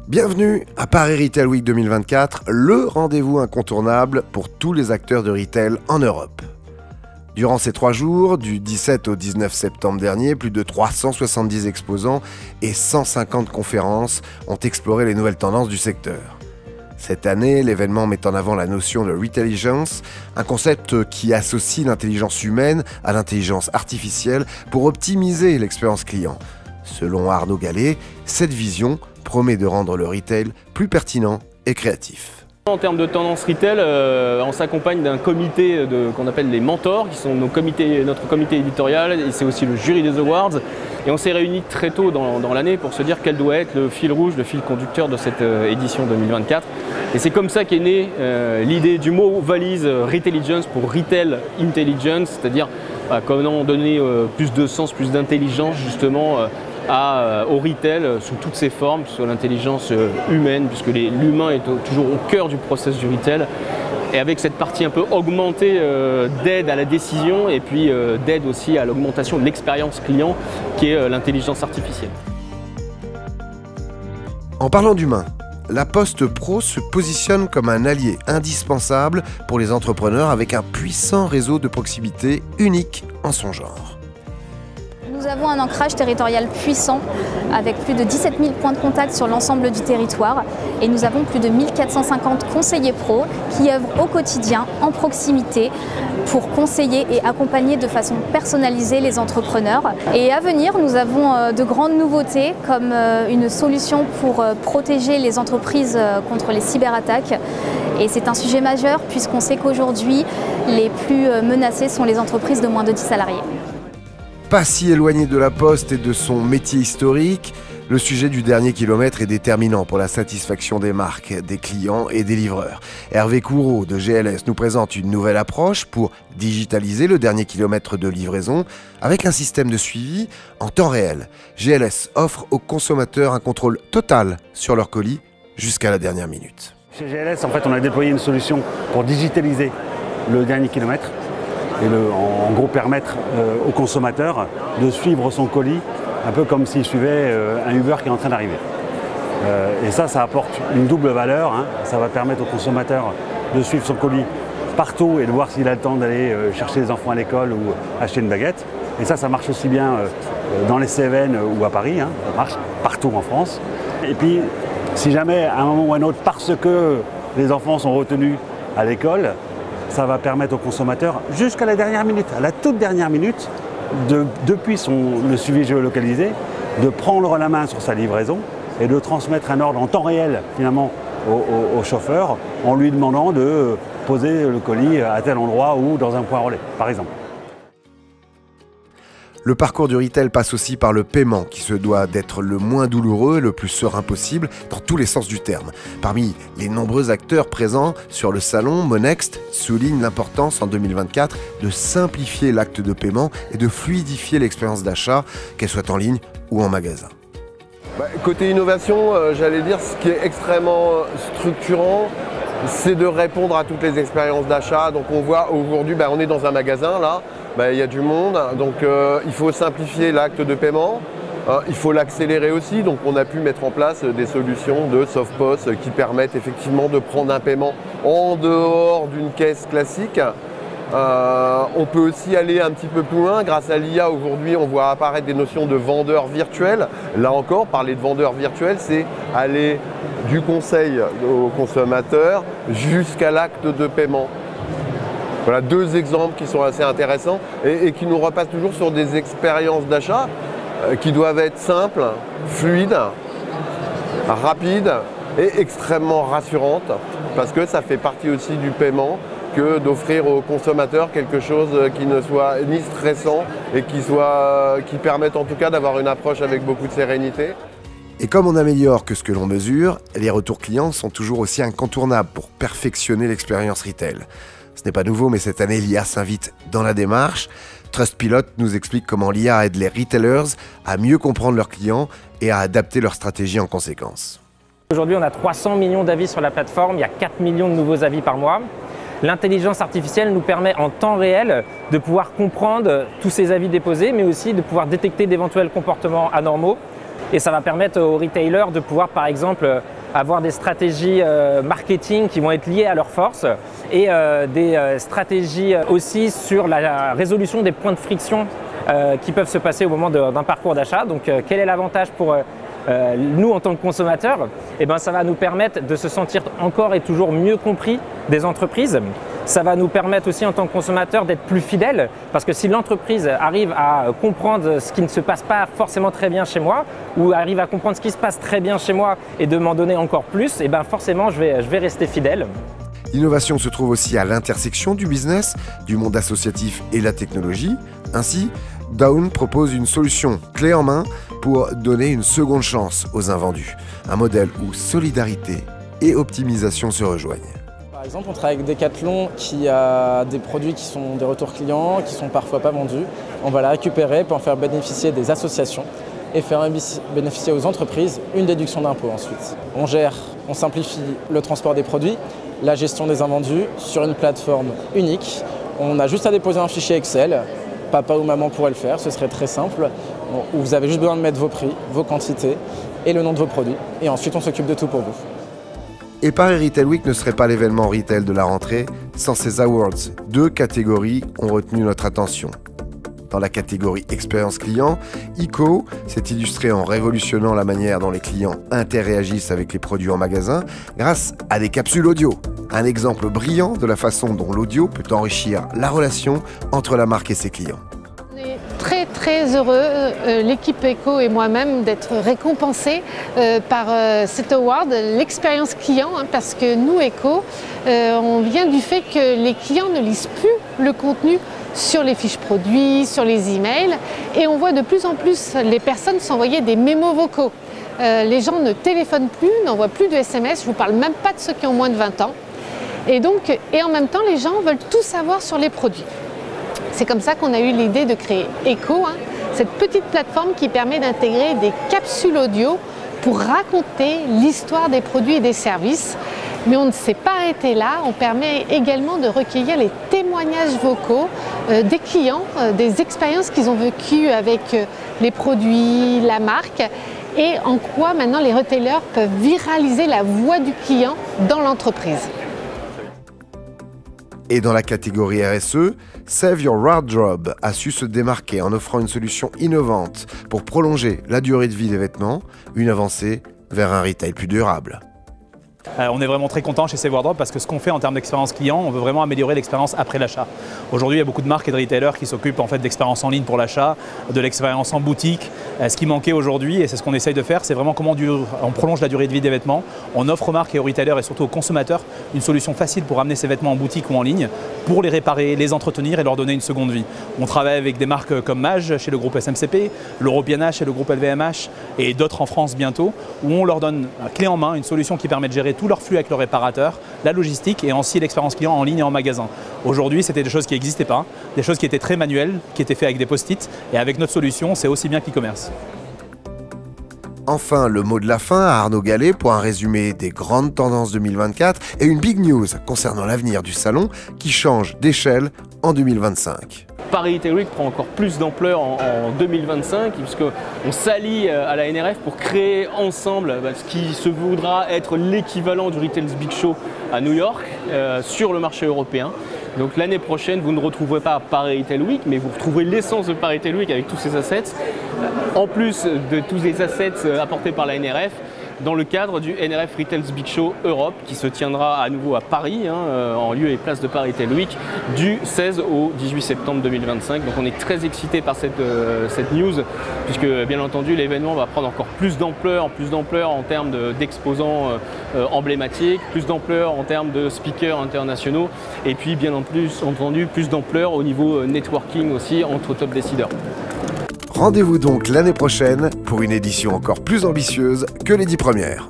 Bienvenue à Paris Retail Week 2024, le rendez-vous incontournable pour tous les acteurs de retail en Europe. Durant ces 3 jours, du 17 au 19 septembre dernier, plus de 370 exposants et 150 conférences ont exploré les nouvelles tendances du secteur. Cette année, l'événement met en avant la notion de Retailligence, un concept qui associe l'intelligence humaine à l'intelligence artificielle pour optimiser l'expérience client. Selon Arnaud Gallet, cette vision promet de rendre le retail plus pertinent et créatif. En termes de tendance retail, on s'accompagne d'un comité qu'on appelle les mentors, qui sont notre comité éditorial, et c'est aussi le jury des awards. Et on s'est réunis très tôt dans l'année pour se dire quel doit être le fil rouge, le fil conducteur de cette édition 2024. Et c'est comme ça qu'est née l'idée du mot valise Retailligence pour Retail Intelligence, c'est-à-dire comment donner plus de sens, plus d'intelligence justement au retail sous toutes ses formes, que ce soit l'intelligence humaine, puisque l'humain est toujours au cœur du process du retail, et avec cette partie un peu augmentée d'aide à la décision et puis d'aide aussi à l'augmentation de l'expérience client qui est l'intelligence artificielle. En parlant d'humain, La Poste Pro se positionne comme un allié indispensable pour les entrepreneurs avec un puissant réseau de proximité unique en son genre. Nous avons un ancrage territorial puissant avec plus de 17 000 points de contact sur l'ensemble du territoire et nous avons plus de 1450 conseillers pro qui œuvrent au quotidien en proximité pour conseiller et accompagner de façon personnalisée les entrepreneurs. Et à venir, nous avons de grandes nouveautés comme une solution pour protéger les entreprises contre les cyberattaques. Et c'est un sujet majeur puisqu'on sait qu'aujourd'hui, les plus menacées sont les entreprises de moins de 10 salariés. Pas si éloigné de La Poste et de son métier historique, le sujet du dernier kilomètre est déterminant pour la satisfaction des marques, des clients et des livreurs. Hervé Coureau de GLS nous présente une nouvelle approche pour digitaliser le dernier kilomètre de livraison avec un système de suivi en temps réel. GLS offre aux consommateurs un contrôle total sur leur colis jusqu'à la dernière minute. Chez GLS, en fait, on a déployé une solution pour digitaliser le dernier kilomètre et en gros permettre au consommateur de suivre son colis un peu comme s'il suivait un Uber qui est en train d'arriver. Et ça apporte une double valeur. Ça va permettre au consommateur de suivre son colis partout et de voir s'il a le temps d'aller chercher les enfants à l'école ou acheter une baguette. Et ça marche aussi bien dans les Cévennes ou à Paris. Ça marche partout en France. Et puis, si jamais à un moment ou à un autre, parce que les enfants sont retenus à l'école, ça va permettre au consommateur, jusqu'à la dernière minute, à la toute dernière minute, depuis le suivi géolocalisé, de prendre la main sur sa livraison et de transmettre un ordre en temps réel finalement au chauffeur en lui demandant de poser le colis à tel endroit ou dans un point relais, par exemple. Le parcours du retail passe aussi par le paiement qui se doit d'être le moins douloureux et le plus serein possible dans tous les sens du terme. Parmi les nombreux acteurs présents sur le salon, Monext souligne l'importance en 2024 de simplifier l'acte de paiement et de fluidifier l'expérience d'achat, qu'elle soit en ligne ou en magasin. Côté innovation, j'allais dire ce qui est extrêmement structurant, c'est de répondre à toutes les expériences d'achat. Donc on voit aujourd'hui, on est dans un magasin là. Il y a du monde, donc il faut simplifier l'acte de paiement, il faut l'accélérer aussi, donc on a pu mettre en place des solutions de soft POS qui permettent effectivement de prendre un paiement en dehors d'une caisse classique. On peut aussi aller un petit peu plus loin, grâce à l'IA aujourd'hui on voit apparaître des notions de vendeurs virtuels. Là encore, parler de vendeurs virtuels, c'est aller du conseil au consommateur jusqu'à l'acte de paiement. Voilà 2 exemples qui sont assez intéressants et qui nous repassent toujours sur des expériences d'achat qui doivent être simples, fluides, rapides et extrêmement rassurantes parce que ça fait partie aussi du paiement que d'offrir aux consommateurs quelque chose qui ne soit ni stressant et qui permette en tout cas d'avoir une approche avec beaucoup de sérénité. Et comme on améliore que ce que l'on mesure, les retours clients sont toujours aussi incontournables pour perfectionner l'expérience retail. Ce n'est pas nouveau, mais cette année, l'IA s'invite dans la démarche. Trustpilot nous explique comment l'IA aide les retailers à mieux comprendre leurs clients et à adapter leur stratégie en conséquence. Aujourd'hui, on a 300 millions d'avis sur la plateforme, il y a 4 millions de nouveaux avis par mois. L'intelligence artificielle nous permet en temps réel de pouvoir comprendre tous ces avis déposés, mais aussi de pouvoir détecter d'éventuels comportements anormaux. Et ça va permettre aux retailers de pouvoir, par exemple, avoir des stratégies marketing qui vont être liées à leurs forces et des stratégies aussi sur la résolution des points de friction qui peuvent se passer au moment d'un parcours d'achat. Donc quel est l'avantage pour nous en tant que consommateurs? Eh bien, ça va nous permettre de se sentir encore et toujours mieux compris des entreprises. Ça va nous permettre aussi en tant que consommateurs d'être plus fidèles parce que si l'entreprise arrive à comprendre ce qui ne se passe pas forcément très bien chez moi ou arrive à comprendre ce qui se passe très bien chez moi et de m'en donner encore plus, eh bien forcément je vais rester fidèle. L'innovation se trouve aussi à l'intersection du business, du monde associatif et la technologie. Ainsi, Dawn propose une solution clé en main pour donner une seconde chance aux invendus. Un modèle où solidarité et optimisation se rejoignent. Par exemple, on travaille avec Decathlon qui a des produits qui sont des retours clients, qui sont parfois pas vendus. On va la récupérer pour en faire bénéficier des associations et faire bénéficier aux entreprises une déduction d'impôt ensuite. On simplifie le transport des produits, la gestion des invendus sur une plateforme unique. On a juste à déposer un fichier Excel. Papa ou maman pourrait le faire, ce serait très simple. Où vous avez juste besoin de mettre vos prix, vos quantités et le nom de vos produits. Et ensuite, on s'occupe de tout pour vous. Et Paris Retail Week ne serait pas l'événement retail de la rentrée sans ces awards. 2 catégories ont retenu notre attention. Dans la catégorie expérience client, ICO s'est illustré en révolutionnant la manière dont les clients interagissent avec les produits en magasin grâce à des capsules audio. Un exemple brillant de la façon dont l'audio peut enrichir la relation entre la marque et ses clients. On est très heureux, l'équipe ECO et moi-même, d'être récompensés par cet award, l'expérience client, parce que nous, ECO, on vient du fait que les clients ne lisent plus le contenu sur les fiches produits, sur les emails, et on voit de plus en plus les personnes s'envoyer des mémos vocaux. Les gens ne téléphonent plus, n'envoient plus de SMS, je ne vous parle même pas de ceux qui ont moins de 20 ans. Et en même temps, les gens veulent tout savoir sur les produits. C'est comme ça qu'on a eu l'idée de créer ECO, cette petite plateforme qui permet d'intégrer des capsules audio pour raconter l'histoire des produits et des services. Mais on ne s'est pas arrêté là, on permet également de recueillir les témoignages vocaux des clients, des expériences qu'ils ont vécues avec les produits, la marque, et en quoi maintenant les retailers peuvent viraliser la voix du client dans l'entreprise. Et dans la catégorie RSE, Save Your Wardrobe a su se démarquer en offrant une solution innovante pour prolonger la durée de vie des vêtements, une avancée vers un retail plus durable. On est vraiment très content chez Save Wardrobe parce que ce qu'on fait en termes d'expérience client, on veut vraiment améliorer l'expérience après l'achat. Aujourd'hui, il y a beaucoup de marques et de retailers qui s'occupent en fait d'expérience en ligne pour l'achat, de l'expérience en boutique. Ce qui manquait aujourd'hui, et c'est ce qu'on essaye de faire, c'est vraiment comment on prolonge la durée de vie des vêtements. On offre aux marques et aux retailers et surtout aux consommateurs une solution facile pour amener ces vêtements en boutique ou en ligne, pour les réparer, les entretenir et leur donner une seconde vie. On travaille avec des marques comme Mage chez le groupe SMCP, l'Europiana chez le groupe LVMH et d'autres en France bientôt, où on leur donne clé en main une solution qui permet de gérer tout leur flux avec le réparateur, la logistique et ainsi l'expérience client en ligne et en magasin. Aujourd'hui, c'était des choses qui n'existaient pas, des choses qui étaient très manuelles, qui étaient faites avec des post-it, et avec notre solution, c'est aussi bien que l'e-commerce. Enfin, le mot de la fin à Arnaud Gallet pour un résumé des grandes tendances 2024 et une big news concernant l'avenir du salon qui change d'échelle en 2025. Paris Retail Week prend encore plus d'ampleur en 2025 puisqu'on s'allie à la NRF pour créer ensemble ce qui se voudra être l'équivalent du Retail Big Show à New York sur le marché européen. Donc l'année prochaine, vous ne retrouverez pas Paris Retail Week, mais vous retrouverez l'essence de Paris Retail Week avec tous ces assets, en plus de tous les assets apportés par la NRF, dans le cadre du NRF Retail Big Show Europe qui se tiendra à nouveau à Paris, en lieu et place de Paris Retail Week, du 16 au 18 septembre 2025. Donc on est très excités par cette news, puisque bien entendu l'événement va prendre encore plus d'ampleur en termes d'exposants emblématiques, plus d'ampleur en termes de speakers internationaux, et puis bien entendu plus d'ampleur au niveau networking aussi entre top décideurs. Rendez-vous donc l'année prochaine pour une édition encore plus ambitieuse que les 10 premières.